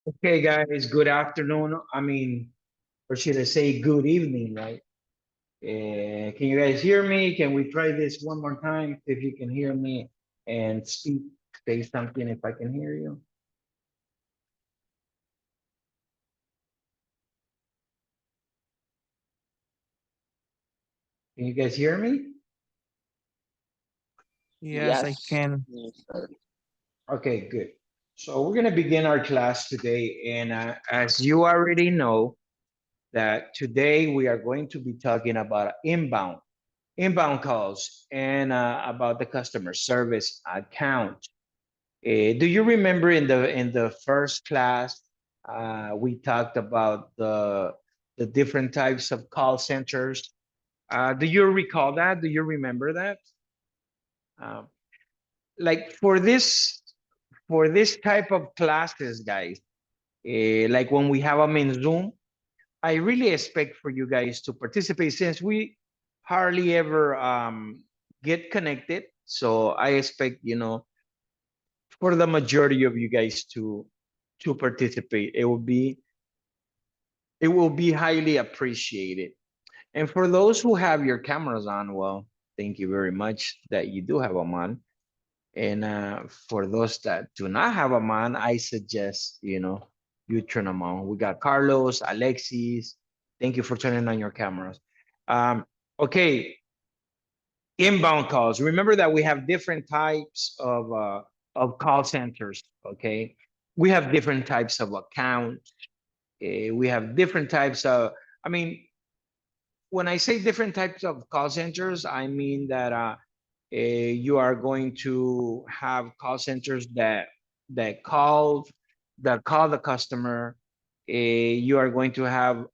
Okay, guys, good afternoon. Or should I say good evening, right? Can you guys hear me? Can we try this one more time? If you can hear me and speak, say something if I can hear you. Can you guys hear me? Yes, I Yes. can. Yes, sir. Okay, good. So we're gonna begin our class today, and as you already know, that today we are going to be talking about inbound calls and about the customer service account. Do you remember in the first class we talked about the different types of call centers? Do you recall that? Do you remember that? Um, like for this type of classes, guys, like when we have them in Zoom, I really expect for you guys to participate since we hardly ever get connected. So I expect for the majority of you guys to participate. It will be highly appreciated. And for those who have your cameras on, well, thank you very much that you do have them on. And for those that do not have them on, I suggest you turn them on. We got Carlos, Alexis. Thank you for turning on your cameras. Okay, inbound calls. Remember that we have different types of call centers. Okay, we have different types of accounts. We have different types of. I mean, when I say different types of call centers, I mean that you are going to have call centers that call the customer. You are going to have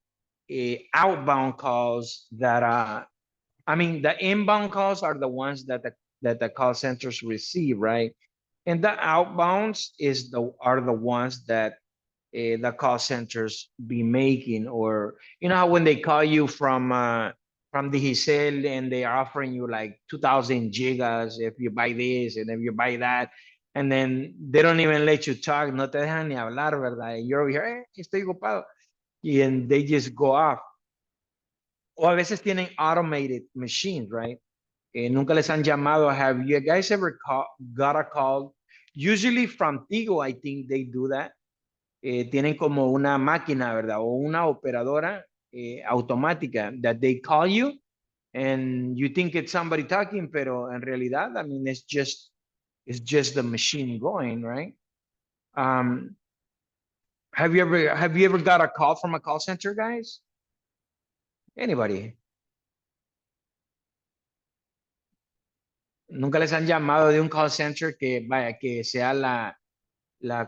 outbound calls that I mean, the inbound calls are the ones that the call centers receive, right? And the outbounds are the ones that the call centers be making, or how when they call you from the Digicel and they are offering you like 2,000 gigas if you buy this and if you buy that, and then they don't even let you talk, no te dejan ni hablar, ¿verdad? And you're over here, estoy ocupado, and they just go off. O a veces tienen automated machines, right? Nunca les han llamado. Have you guys ever got a call? Usually from Tigo, I think they do that. Tienen como una máquina, ¿verdad? O una operadora automática that they call you and you think it's somebody talking, pero en realidad, I mean, it's just the machine going, right? Um, have you ever got a call from a call center, guys? Anybody? Nunca les han llamado de un call center que vaya, que sea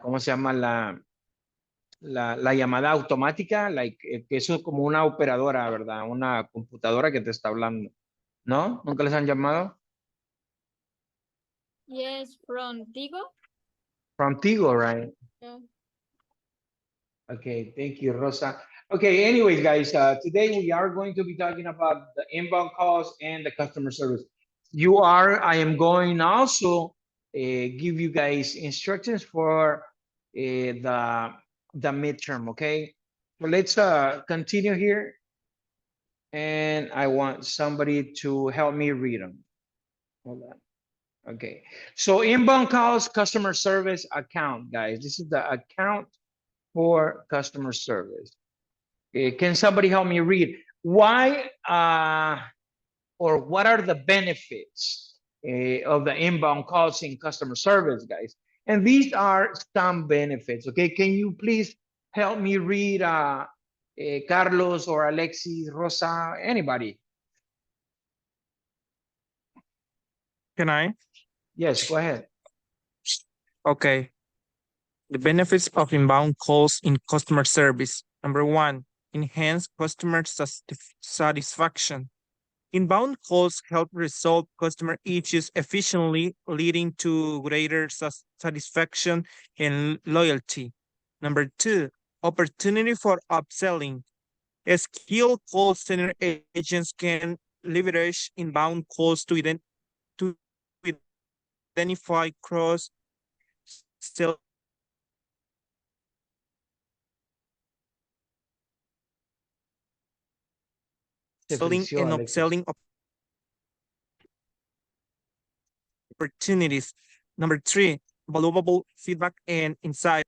¿cómo se llama? La llamada automática, que eso es como una operadora, ¿verdad? Una computadora que te está hablando. ¿No? ¿Nunca les han llamado? Yes, from Tigo. From Tigo, right? Yeah. Okay, thank you, Rosa. Okay, anyways, guys, today we are going to be talking about the inbound calls and the customer service. I am going also give you guys instructions for the midterm, okay? So let's continue here. And I want somebody to help me read them. Hold on. Okay, so inbound calls, customer service account, guys. This is the account for customer service. Can somebody help me read why or what are the benefits of the inbound calls in customer service, guys? And these are some benefits. Okay, can you please help me read Carlos or Alexis, Rosa, anybody? Can I? Yes, go ahead. Okay. The benefits of inbound calls in customer service. Number one, enhance customer satisfaction. Inbound calls help resolve customer issues efficiently, leading to greater satisfaction and loyalty. Number two, opportunity for upselling. Skilled call center agents can leverage inbound calls to identify cross selling opportunities. Se selling frició, and Alexis. upselling opportunities. Number 3, valuable feedback and insight.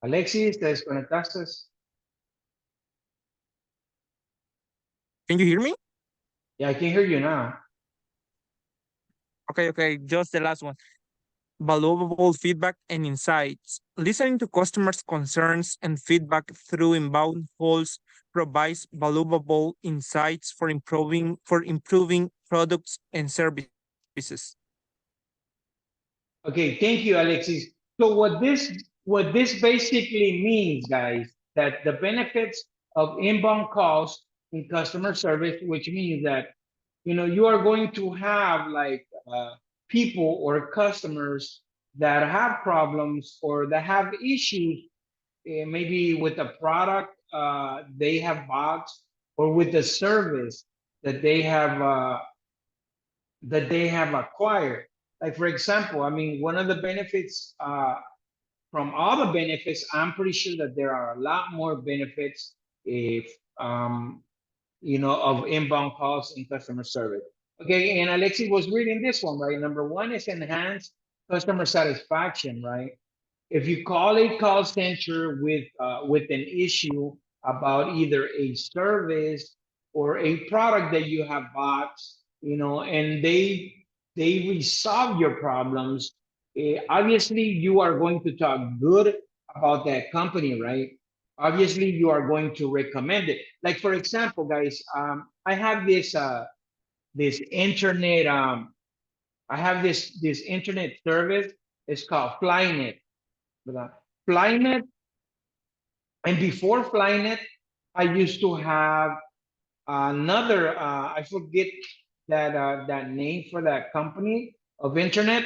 Alexis, te desconectaste. Can you hear me? Yeah, I can hear you now. Okay, just the last one. Valuable feedback and insights. Listening to customers' concerns and feedback through inbound calls provides valuable insights for improving products and services. Okay, thank you, Alexis. So what this basically means, guys, that the benefits of inbound calls in customer service, which means that you are going to have like people or customers that have problems or that have issues, maybe with the product they have bought or with the service that they have acquired. Like for example, I mean, one of the benefits from all the benefits, I'm pretty sure that there are a lot more benefits if of inbound calls in customer service. Okay, and Alexis was reading this one, right? Number 1 is enhanced customer satisfaction, right? If you call a call center with an issue about either a service or a product that you have bought, and they resolve your problems, obviously you are going to talk good about that company, right? Obviously you are going to recommend it. Like for example, guys, I have this internet I have this internet service. It's called Flynet. Flynet, and before Flynet, I used to have another. I forget that name for that company of internet.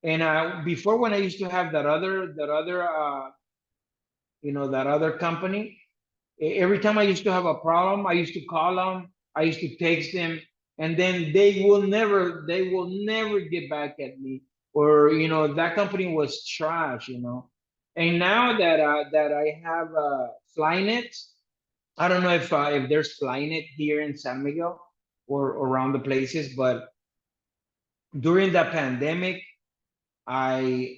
And before, when I used to have that other company, every time I used to have a problem, I used to call them, I used to text them, and then they will never get back at me. Or that company was trash. And now that I have Flynet, I don't know if there's Flynet here in San Miguel or around the places, but during the pandemic, I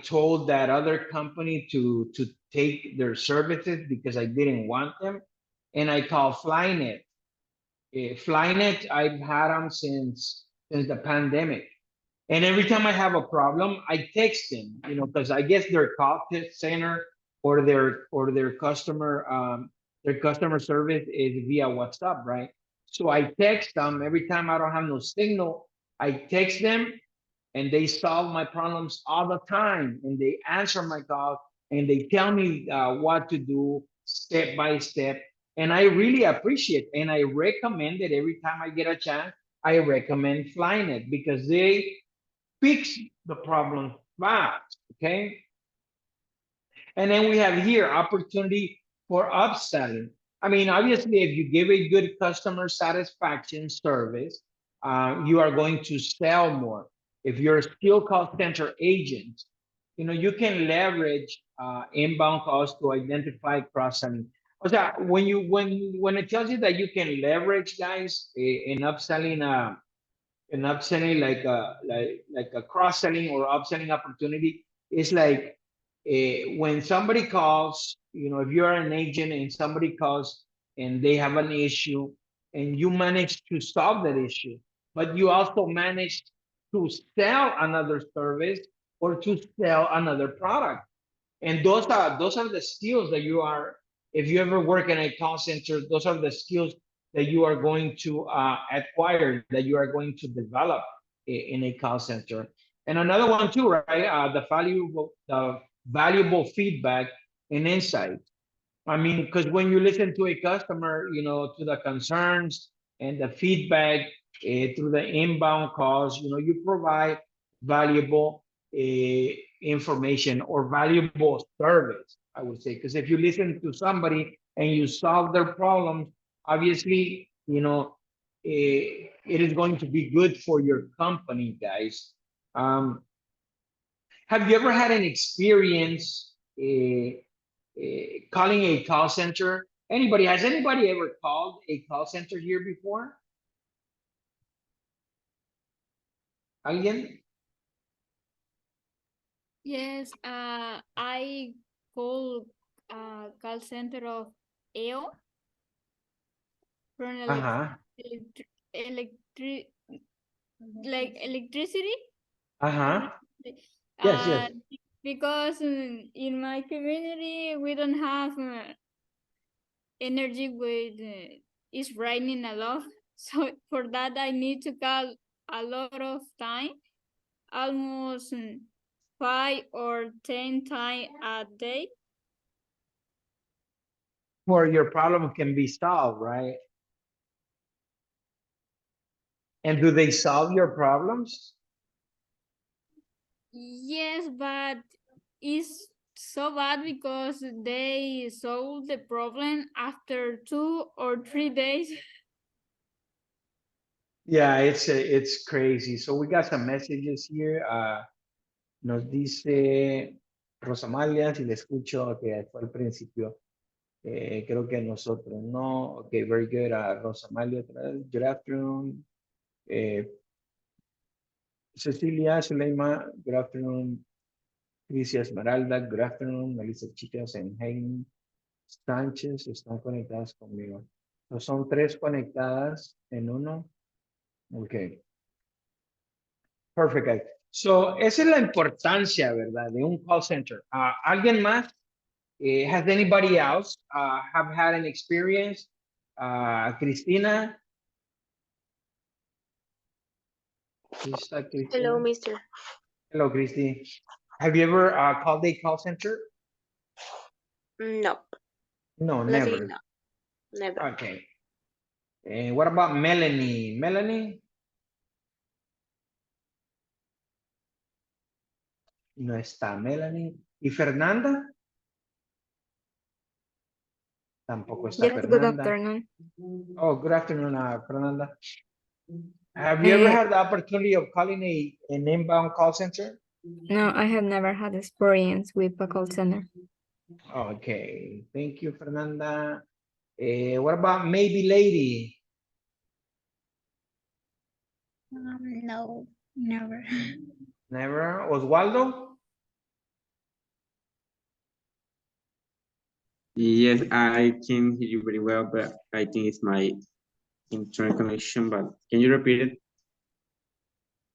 told that other company to take their services because I didn't want them, and I called Flynet. Flynet, I've had them since the pandemic, and every time I have a problem, I text them. Because I guess their call center or their customer service is via WhatsApp, right? So I text them every time I don't have no signal. I text them, and they solve my problems all the time, and they answer my calls, and they tell me what to do step by step, and I really appreciate, and I recommend it every time I get a chance. I recommend Flynet because they fix the problem fast. Okay, and then we have here opportunity for upselling. I mean, obviously, if you give a good customer satisfaction service, you are going to sell more. If you're a skilled call center agent, you can leverage inbound calls to identify cross-selling. O sea, when it tells you that you can leverage, guys, in upselling like a cross-selling or upselling opportunity, it's like when somebody calls, if you're an agent and somebody calls and they have an issue and you manage to solve that issue, but you also manage to sell another service or to sell another product. And those are the skills that you are, if you ever work in a call center, those are the skills that you are going to acquire, that you are going to develop in a call center. And another one too, right? The valuable feedback and insight. I mean, because when you listen to a customer, to the concerns and the feedback through the inbound calls, you provide valuable information or valuable service, I would say. Because if you listen to somebody and you solve their problems, obviously, it is going to be good for your company, guys. Have you ever had an experience calling a call center? Has anybody ever called a call center here before? ¿Alguien? Yes, I call call center of EO from Ajá, electric like electricity. ajá. Yes, Uh, yes. because in my community we don't have energy with it's raining a lot. So for that I need to call a lot of time, almost 5 or 10 times a day. Where your problem can be solved, right? And do they solve your problems? Yes, but it's so bad because they solve the problem after 2 or 3 days. Yeah, it's crazy. So we got some messages here. Nos dice Rosamalia, si le escucho, que fue al principio. Creo que nosotros no. Okay, very good. Rosamalia, good afternoon. Cecilia, Suleima, good afternoon. Crisia Esmeralda, good afternoon. Melissa Chicas and Hayden Sánchez están conectadas conmigo. So, son 3 conectadas en uno. Ok. Perfect, guys. So, esa es la importancia, ¿verdad? De un call center. ¿Alguien más? Has anybody else have had an experience? Cristina? Hello, Mister. Hello, Christy. Have you ever called a call center? No, No, luckily never. no, never. Okay. And what about Melanie? Melanie? No está Melanie. ¿Y Fernanda? Tampoco está Yes, good Fernanda. afternoon. Oh, good afternoon, Fernanda. Have you ever had the opportunity of calling an inbound call center? No, I have never had experience with a call center. Okay, thank you, Fernanda. What about maybe lady? No, never. Never. Oswaldo? Yes, I can hear you very well, but I think it's my internet connection. But can you repeat it?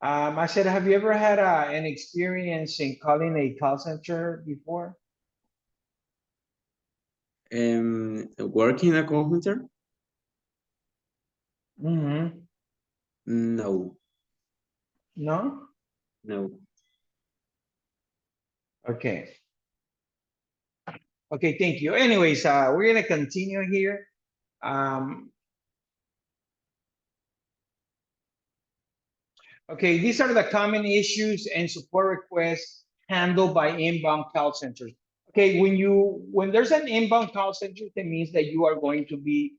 I said, have you ever had an experience in calling a call center before? Working in a call center? Mm-hmm. No, No? no. Okay. Okay, thank you. Anyways, we're gonna continue here. Okay, these are the common issues and support requests handled by inbound call centers. Okay, when there's an inbound call center, that means that you are going to be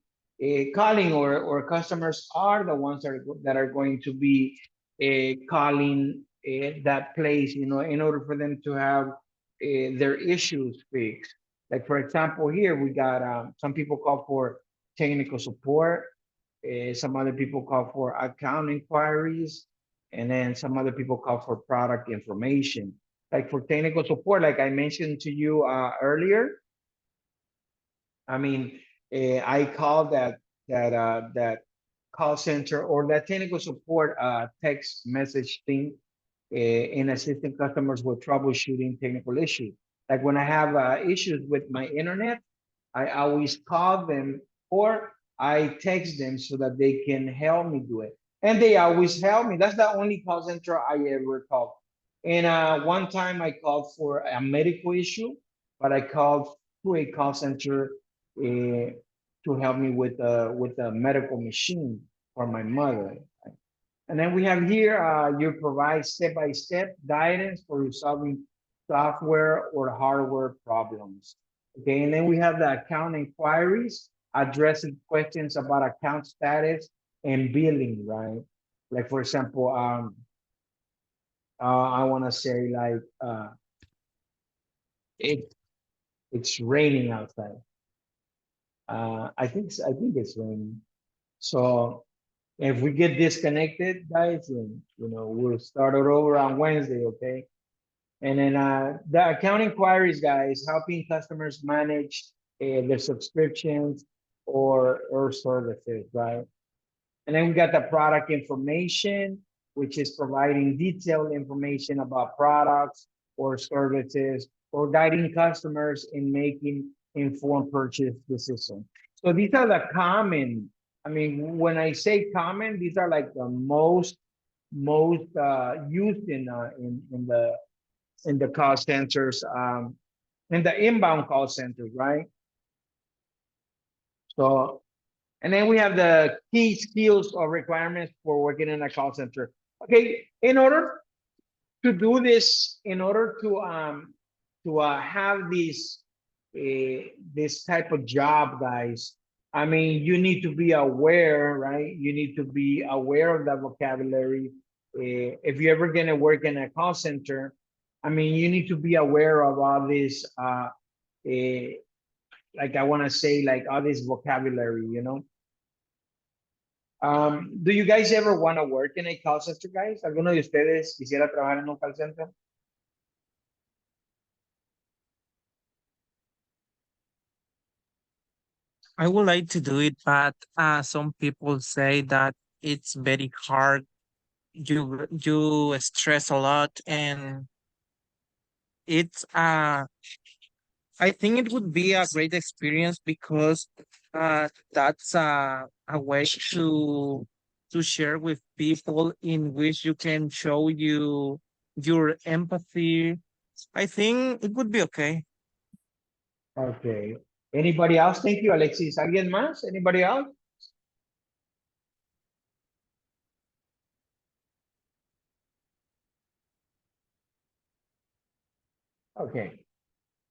calling or customers are the ones that are going to be calling that place, you know, in order for them to have their issues fixed. Like for example, here we got some people call for technical support, some other people call for account inquiries, and then some other people call for product information. Like for technical support, like I mentioned to you earlier, I mean, I called that call center or that technical support text message thing in assisting customers with troubleshooting technical issues. Like when I have issues with my internet, I always call them or I text them so that they can help me do it. And they always help me. That's the only call center I ever called. And one time I called for a medical issue, but I called to a call center to help me with a medical machine for my mother. And then we have here, you provide step-by-step guidance for resolving software or hardware problems. Okay, and then we have the account inquiries, addressing questions about account status and billing, right? Like for example, I want to say like, it, it's raining outside. I think it's raining. So if we get disconnected, guys, then, we'll start it over on Wednesday, okay? And then, the account inquiries, guys, helping customers manage their subscriptions or services, right? And then we got the product information, which is providing detailed information about products or services or guiding customers in making informed purchase decisions. So these are the common, I mean, when I say common, these are like the most used in the call centers, in the inbound call centers, right? So, and then we have the key skills or requirements for working in a call center. Okay, in order to do this, in order to have this type of job, guys, I mean, you need to be aware, right? You need to be aware of the vocabulary. If you're ever gonna work in a call center, I mean, you need to be aware of all this, like I want to say, like all this vocabulary, Do you guys ever want to work in a call center, guys? ¿Alguno de ustedes quisiera trabajar en un call center? I would like to do it, but some people say that it's very hard. You stress a lot, and it's I think it would be a great experience because that's a way to share with people in which you can show your empathy. I think it would be okay. Okay. Anybody else? Thank you, Alexis. ¿Alguien más? Anybody else? Okay.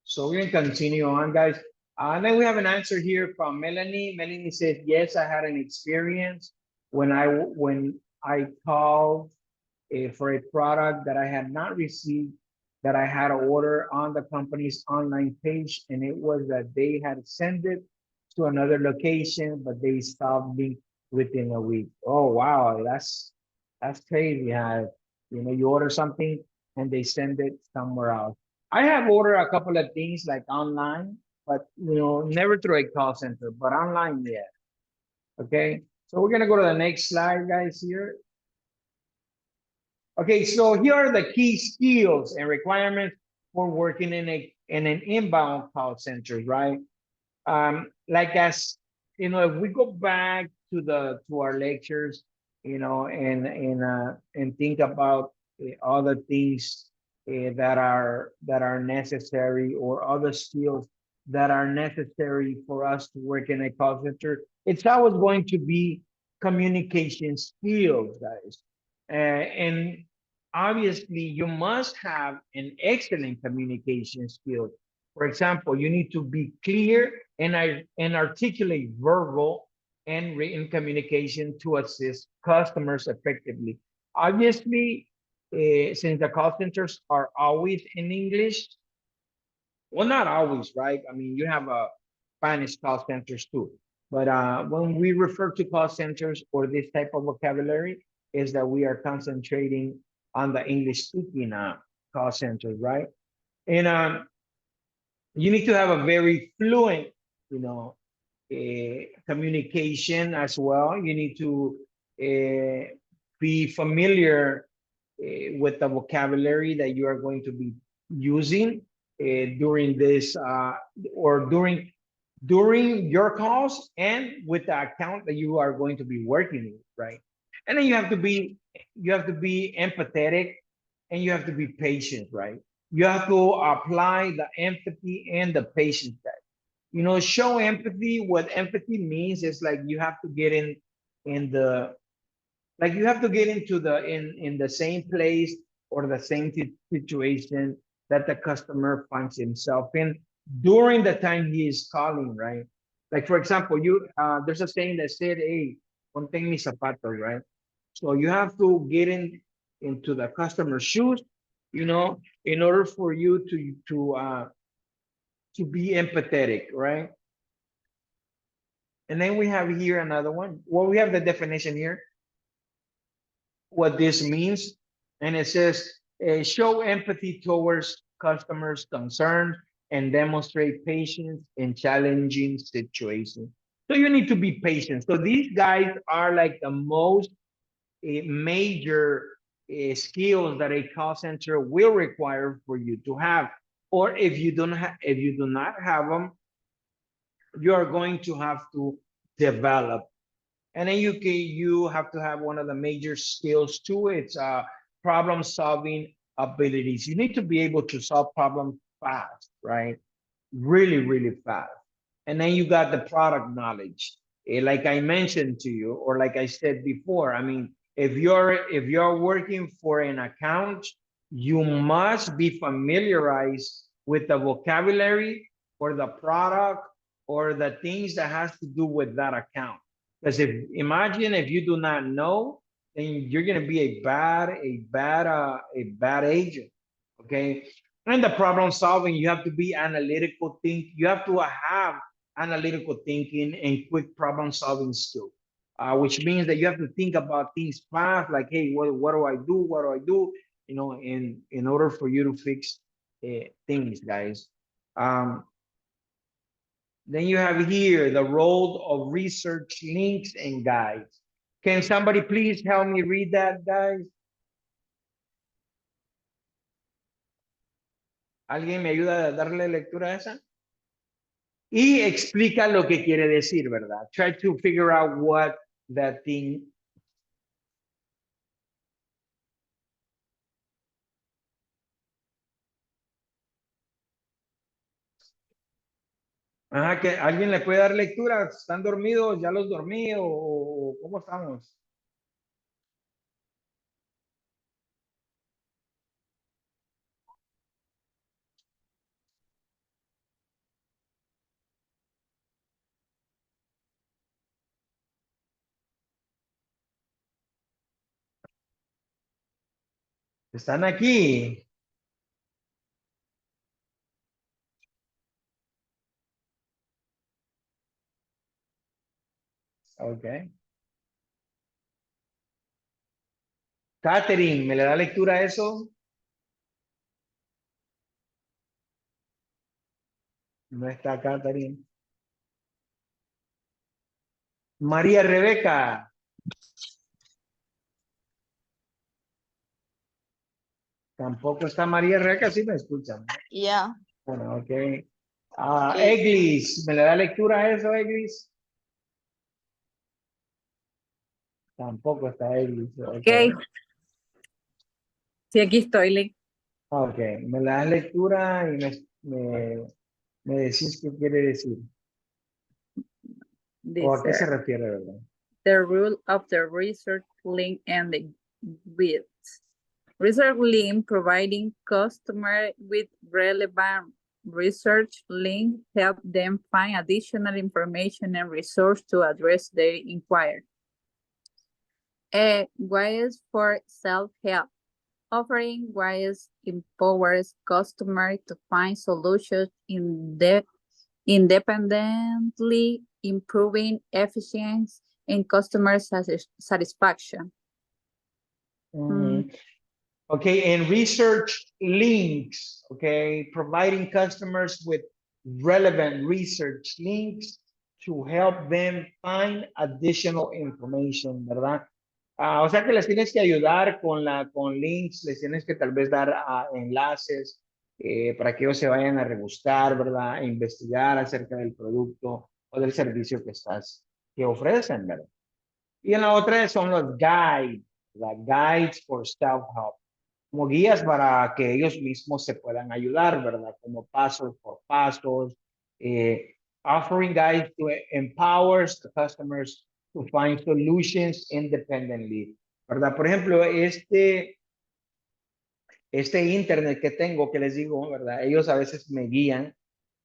So we're gonna continue on, guys. And then we have an answer here from Melanie. Melanie said, yes, I had an experience when I called for a product that I had not received, that I had to order on the company's online page, and it was that they had sent it to another location, but they stopped me within a week. Oh wow, that's crazy. How you order something and they send it somewhere else. I have ordered a couple of things like online, but never through a call center, but online, yeah. Okay, so we're gonna go to the next slide, guys, here. Okay, so here are the key skills and requirements for working in an inbound call center, right? Like as if we go back to our lectures, and think about other things that are necessary, or other skills that are necessary for us to work in a call center, it's always going to be communication skills, guys. And obviously you must have an excellent communication skill. For example, you need to be clear and articulate verbal and written communication to assist customers effectively. Obviously, since the call centers are always in English, well, not always, right? I mean, you have Spanish call centers too. But when we refer to call centers or this type of vocabulary, is that we are concentrating on the English speaking call centers, right? And you need to have a very fluent, communication as well. You need to be familiar with the vocabulary that you are going to be using during this or during your calls, and with the account that you are going to be working with, right? And then you have to be empathetic, and you have to be patient, right? You have to apply the empathy and the patience that, show empathy. What empathy means is like you have to get in the like you have to get into in the same place or the same situation that the customer finds himself in during the time he is calling, right? Like for example, there's a saying that said, "Hey, ponte en mis zapatos," right? So you have to get in into the customer's shoes, you know, in order for you to be empathetic, right? And then we have here another one. Well, we have the definition here, what this means. And it says, show empathy towards customers' concerns and demonstrate patience in challenging situations. So you need to be patient. So these guys are like the most major skills that a call center will require for you to have. Or if you don't have, if you do not have them, you are going to have to develop. And then you have to have one of the major skills too. It's problem solving abilities. You need to be able to solve problems fast, right? Really, really fast. And then you got the product knowledge. Like I mentioned to you, or like I said before, I mean, if you're working for an account, you must be familiarized with the vocabulary or the product or the things that has to do with that account. Because imagine if you do not know, then you're gonna be a bad agent. Okay. And the problem solving, you have to be analytical you have to have analytical thinking and quick problem solving skill. Which means that you have to think about things fast, like, hey, what do I do? What do I do? You know, in order for you to fix things, guys. Then you have here the role of research links and guides. Can somebody please help me read that, guys? ¿Alguien me ayuda a darle lectura a esa? Y explica lo que quiere decir, ¿verdad? Try to figure out what that thing. Ajá, que alguien le puede dar lectura. ¿Están dormidos? ¿Ya los dormí? ¿O cómo estamos? ¿Están aquí? Ok. Catherine, ¿me le da lectura a eso? No está Catherine. María Rebeca. Tampoco está María Rebeca, sí me escuchan. Yeah. Bueno, ok. Okay. Eglis, ¿me le da lectura a eso, Eglis? Tampoco está Eglis. Ok. Sí, aquí estoy. Ok, me le das lectura y me decís qué quiere decir. ¿O a qué se Dice, refiere, verdad? the rule of the research link and the width. Research link providing customer with relevant research link help them find additional information and resource to address their inquiry. Ways for self-help. Offering ways empowers customers to find solutions independently, improving efficiency and customer satisfaction. Okay, and research links, okay, providing customers with relevant research links to help them find additional information, ¿verdad? O sea que les tienes que ayudar con links, les tienes que tal vez dar enlaces para que ellos se vayan a rebuscar, ¿verdad? A investigar acerca del producto o del servicio que ofrecen, ¿verdad? Y en la otra son los guides, guides for self-help, como guías para que ellos mismos se puedan ayudar, ¿verdad? Como pasos por pasos, offering guides to empower the customers to find solutions independently, ¿verdad? Por ejemplo, este internet que tengo, que les digo, ¿verdad? Ellos a veces me guían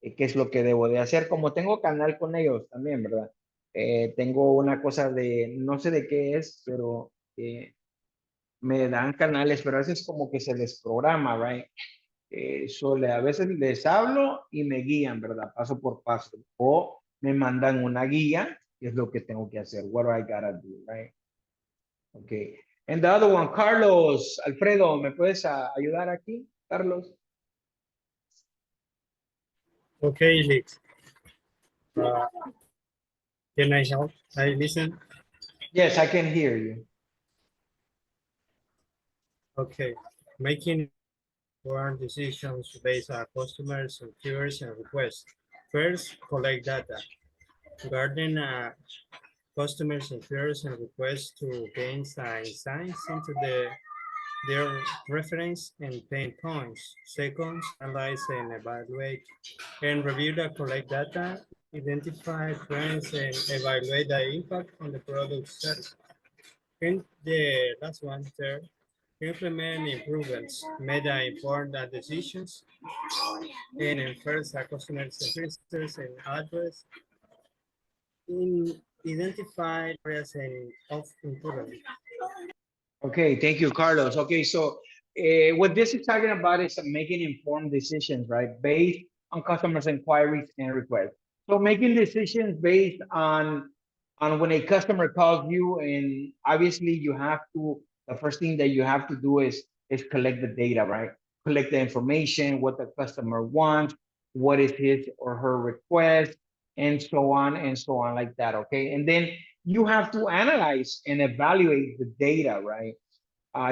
qué es lo que debo de hacer, como tengo canal con ellos también, ¿verdad? Tengo una cosa de, no sé de qué es, pero me dan canales, pero a veces como que se les programa, right? A veces les hablo y me guían, ¿verdad? Paso por paso. O me mandan una guía, que es lo que tengo que hacer. What do I gotta do, right? Okay. And the other one, Carlos, Alfredo, ¿me puedes ayudar aquí, Carlos? Okay, Liz. Can I help? I listen. Yes, I can hear you. Okay. Making informed decisions based on customers, fears, and requests. First, collect data. Garden customers' fears and requests to gain insights into their reference and pain points. Second, analyze and evaluate and review the collect data, identify trends, and evaluate the impact on the product service. And the last one, third, implement improvements, made informed decisions, and enforce the customer services and address in identified areas of improvement. Okay, thank you, Carlos. Okay, so what this is talking about is making informed decisions, right? Based on customers' inquiries and requests. So making decisions based on when a customer calls you, and obviously you have to, the first thing that you have to do is collect the data, right? Collect the information, what the customer wants, what is his or her request, and so on like that, okay? And then you have to analyze and evaluate the data, right?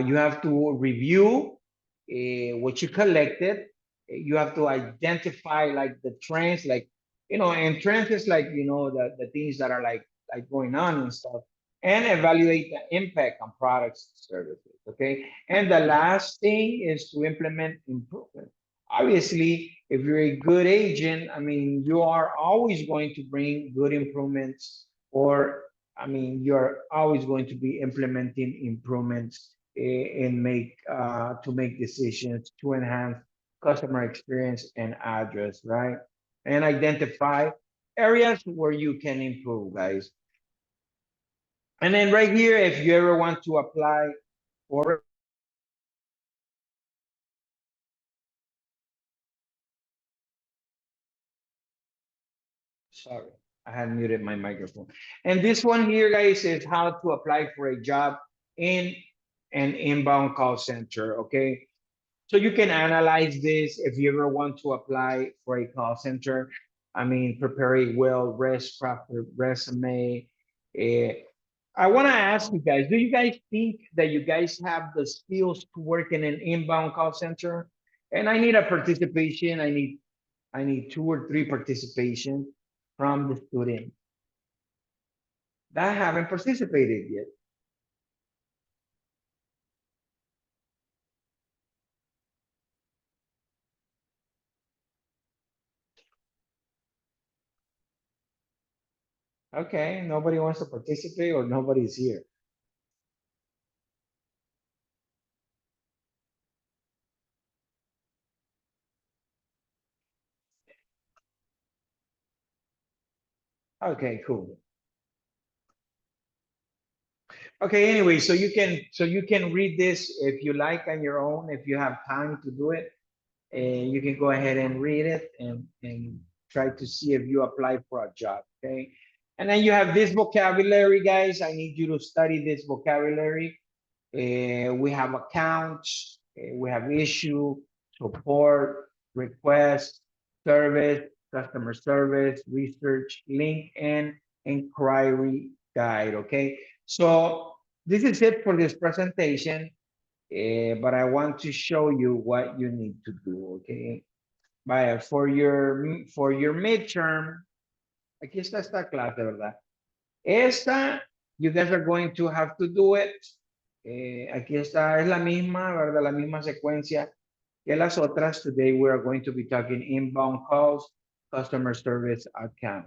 You have to review what you collected. You have to identify like the trends, like, and trends is like, the things that are like going on and stuff, and evaluate the impact on products and services, okay? And the last thing is to implement improvement. Obviously, if you're a good agent, I mean, you are always going to bring good improvements, or I mean, you're always going to be implementing improvements and to make decisions to enhance customer experience and address, right? And identify areas where you can improve, guys. And then right here, if you ever want to apply for sorry, I had muted my microphone. And this one here, guys, is how to apply for a job in an inbound call center, okay? So you can analyze this if you ever want to apply for a call center. I mean, prepare a well-crafted resume. I want to ask you guys, do you guys think that you guys have the skills to work in an inbound call center? And I need a participation. I need 2 or 3 participation from the student that haven't participated yet. Okay, nobody wants to participate, or nobody's here. Okay, cool. Okay, anyway, so you can read this if you like on your own, if you have time to do it. And you can go ahead and read it and try to see if you apply for a job, okay? And then you have this vocabulary, guys. I need you to study this vocabulary. We have accounts, we have issue, support, request, service, customer service, research, link, and inquiry guide, okay? So this is it for this presentation, but I want to show you what you need to do, okay? For your midterm, aquí está esta clase, ¿verdad? Esta, you guys are going to have to do it. Aquí está, es la misma, ¿verdad? La misma secuencia que las otras. Today we are going to be talking inbound calls, customer service account.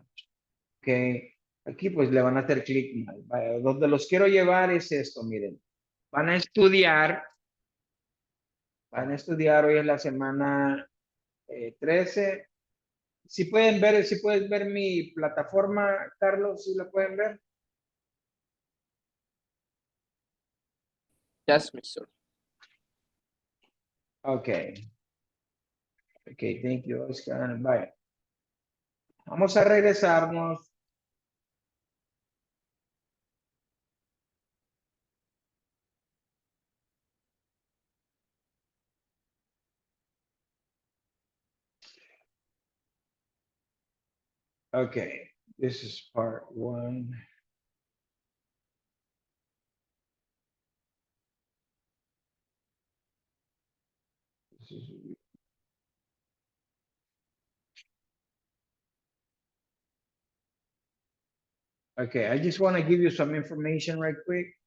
Okay. Aquí pues le van a hacer clic mal. Donde los quiero llevar es esto, miren. Van a estudiar, hoy es la semana 13. Si pueden ver, si puedes ver mi plataforma, Carlos, si la pueden ver. Yes, Mister. Okay. Okay, thank you, Oscar. Bye. Vamos a regresarnos. Okay, this is part 1. This is- Okay, I just want to give you some information right quick.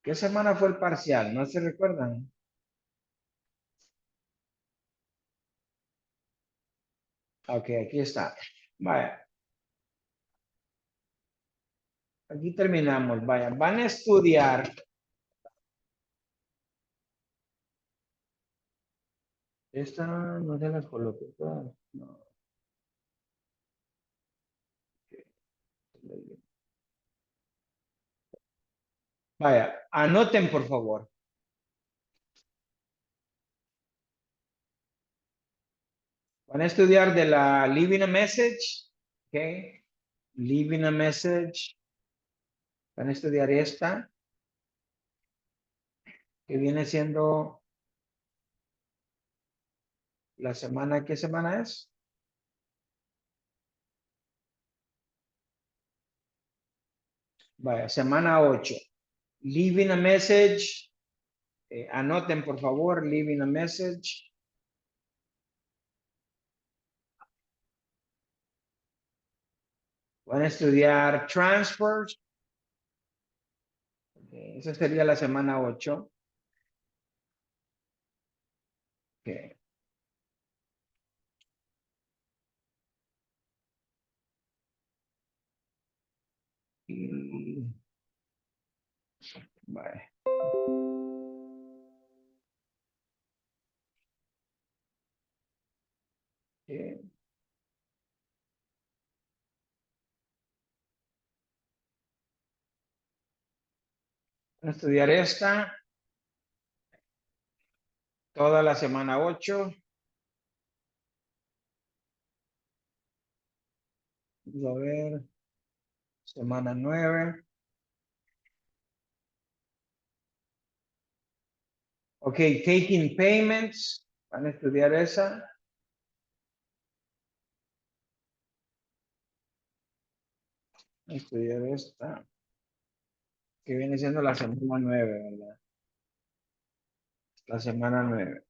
¿Qué semana fue el parcial? ¿No se recuerdan? Ok, aquí está. Vaya. Aquí terminamos. Vaya, van a estudiar. Esta no se las coloqué todas. No. Vaya, anoten por favor. Van a estudiar de la Leaving a Message. Ok. Leaving a Message. Van a estudiar esta. Que viene siendo la semana. ¿Qué semana es? Vaya, semana 8. Leaving a Message. Anoten por favor. Leaving a Message. Van a estudiar transfers. Esa sería la semana 8. Okay. Y... Vale. Van a estudiar esta. Toda la semana 8. Vamos a ver. Semana 9. Ok, taking payments. Van a estudiar esa. Van a estudiar esta. Que viene siendo la semana 9, ¿verdad? La semana 9.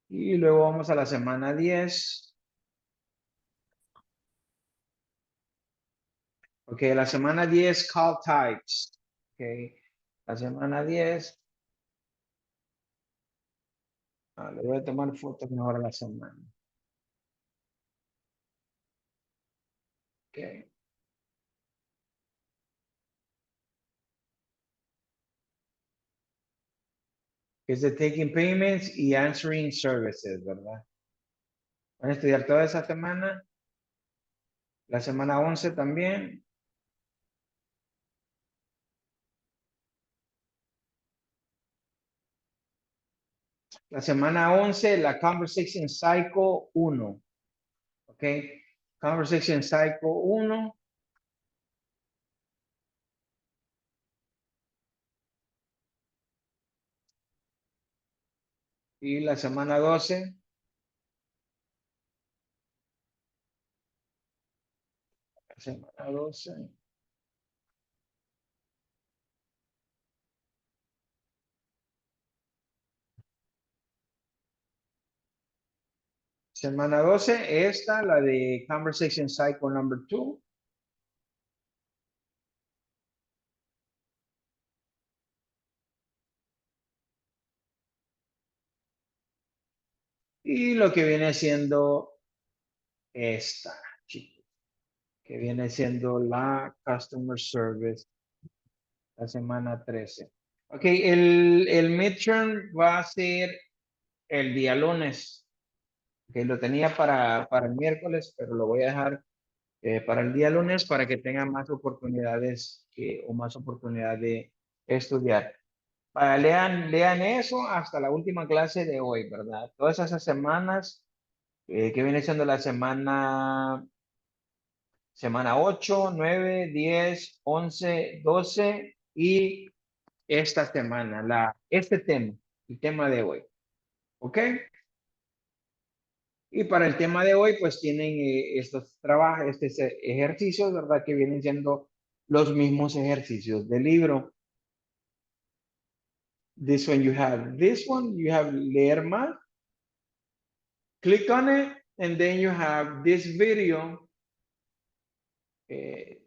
Y luego vamos a la semana 10. Ok, la semana 10, call types. Ok, la semana 10. Le voy a tomar fotos mejor a la semana. Ok. Es de taking payments y answering services, ¿verdad? Van a estudiar toda esa semana. La semana 11 también. La semana 11, la Conversation Cycle 1. ¿Ok? Conversation Cycle 1. Y la semana 12. La semana 12. Semana 12, esta, la de Conversation Cycle number 2. Y lo que viene siendo esta, chicos, que viene siendo la Customer Service, la semana 13. Ok, el midterm va a ser el día lunes. Que lo tenía para el miércoles, pero lo voy a dejar para el día lunes para que tengan más oportunidades o más oportunidad de estudiar. Lean eso hasta la última clase de hoy, ¿verdad? Todas esas semanas que viene siendo la semana 8, 9, 10, 11, 12 y esta semana, este tema, el tema de hoy. ¿Ok? Y para el tema de hoy, pues tienen estos trabajos, ejercicios, ¿verdad? Que vienen siendo los mismos ejercicios del libro. This one, you have leer más. Click on it, and then you have this video. You're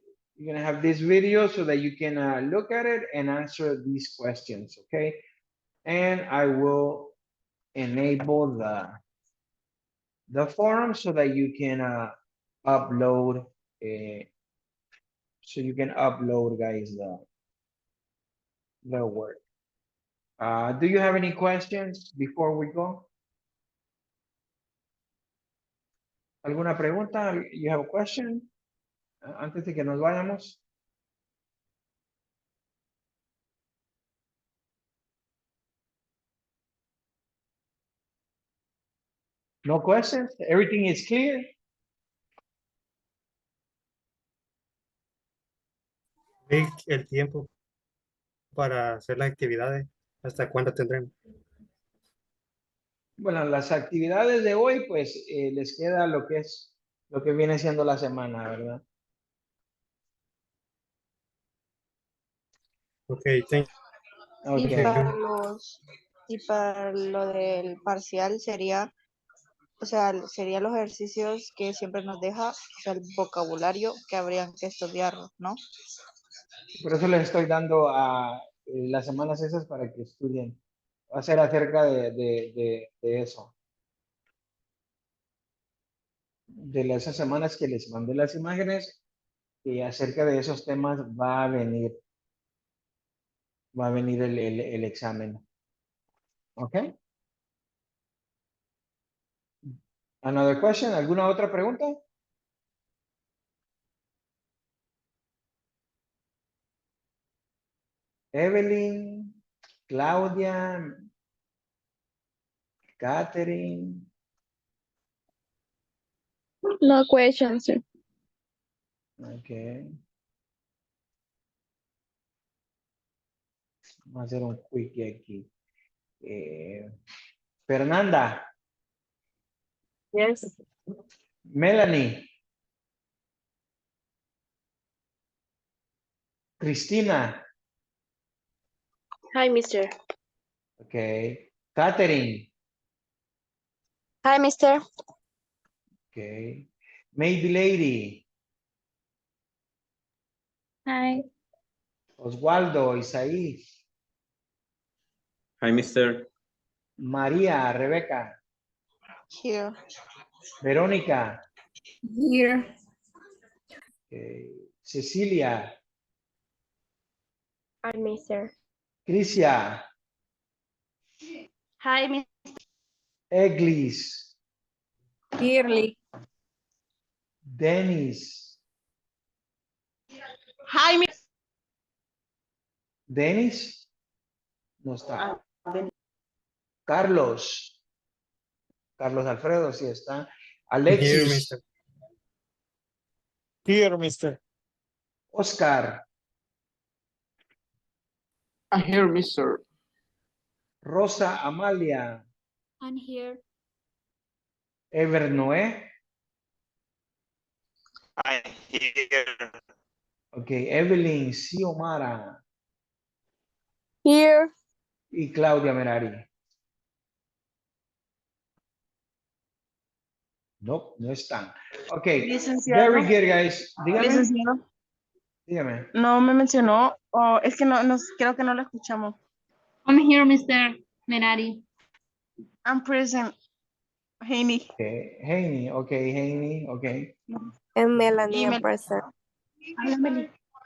gonna have this video so that you can look at it and answer these questions, okay? And I will enable the forum so that you can upload guys the work. Do you have any questions before we go? ¿Alguna pregunta? You have a question? Antes de que nos vayamos. No questions? Everything is clear? Vic, el tiempo para hacer las actividades, ¿hasta cuándo tendremos? Bueno, las actividades de hoy, pues les queda lo que viene siendo la semana, ¿verdad? Ok, thank Y Okay. para lo del parcial sería, o sea, serían los ejercicios que siempre nos deja, o sea, el vocabulario que habrían que estudiar, ¿no? Por eso les estoy dando a las semanas esas para que estudien. Va a ser acerca de eso. De esas semanas que les mandé las imágenes y acerca de esos temas va a venir el examen. ¿Ok? Another question? ¿Alguna otra pregunta? Evelyn, Claudia, Catherine. No questions, sir. Okay. Vamos a hacer un quickie aquí. Fernanda, Yes. Melanie, Cristina, Hi, mister. okay. Catherine, Hi, mister. okay. Maybe Lady, Hi. Oswaldo, Isaí, Hi, Mr. María, Rebeca, Here. Verónica, Here. okay. Cecilia, Hi, mister. Crisia, Hi, mister. Eglis, Yearly. Dennis, Hi, mister. Dennis, no está. Carlos, Carlos Alfredo, sí está. Here, Alexis, mister. Here, mister. Oscar, I'm here, mister. Rosa Amalia, I'm here. Ever Noé, I'm here. ok, Evelyn Xiomara Here. y Claudia Merari. No, no están. Ok, Licenciado, very good, guys. Dígame, licenciado, dígame. no me mencionó, o es que no, creo que no lo escuchamos. I'm here, Mr. Menari. I'm present, Haney. Okay, Haney, ok, Haney, ok. And Melanie Y and present.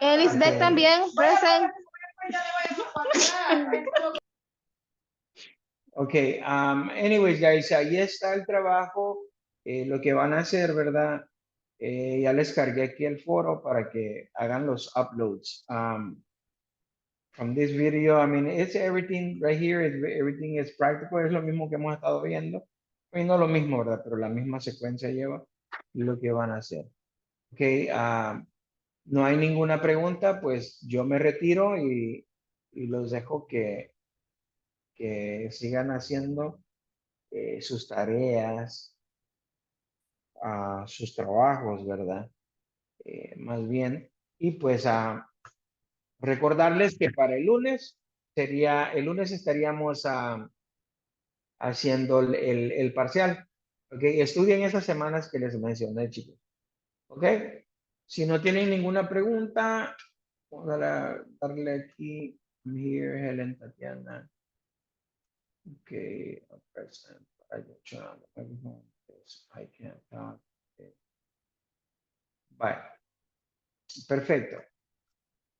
Elizabeth Ok. también, present. Okay, anyways, guys, ahí está el trabajo, lo que van a hacer, ¿verdad? Ya les cargué aquí el foro para que hagan los uploads. From this video, I mean, it's everything right here, everything is practical, es lo mismo que hemos estado viendo. Pues no lo mismo, ¿verdad? Pero la misma secuencia lleva lo que van a hacer. Okay, no hay ninguna pregunta, pues yo me retiro y los dejo que sigan haciendo sus tareas, sus trabajos, ¿verdad? Más bien. Y pues recordarles que para el lunes estaríamos haciendo el parcial. ¿Ok? Estudien esas semanas que les mencioné, chicos. ¿Ok? Si no tienen ninguna pregunta, vamos a darle aquí. I'm here, Helen, Tatiana. Okay, present. I can't talk. Bye. Perfecto.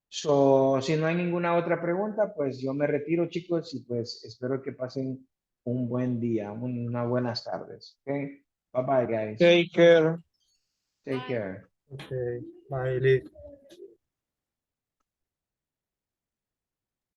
So, si no hay ninguna otra pregunta, pues yo me retiro, chicos, y pues espero que pasen un buen día, unas buenas tardes. Okay? Bye bye, guys. Take care. Take care. Okay, bye, Liz.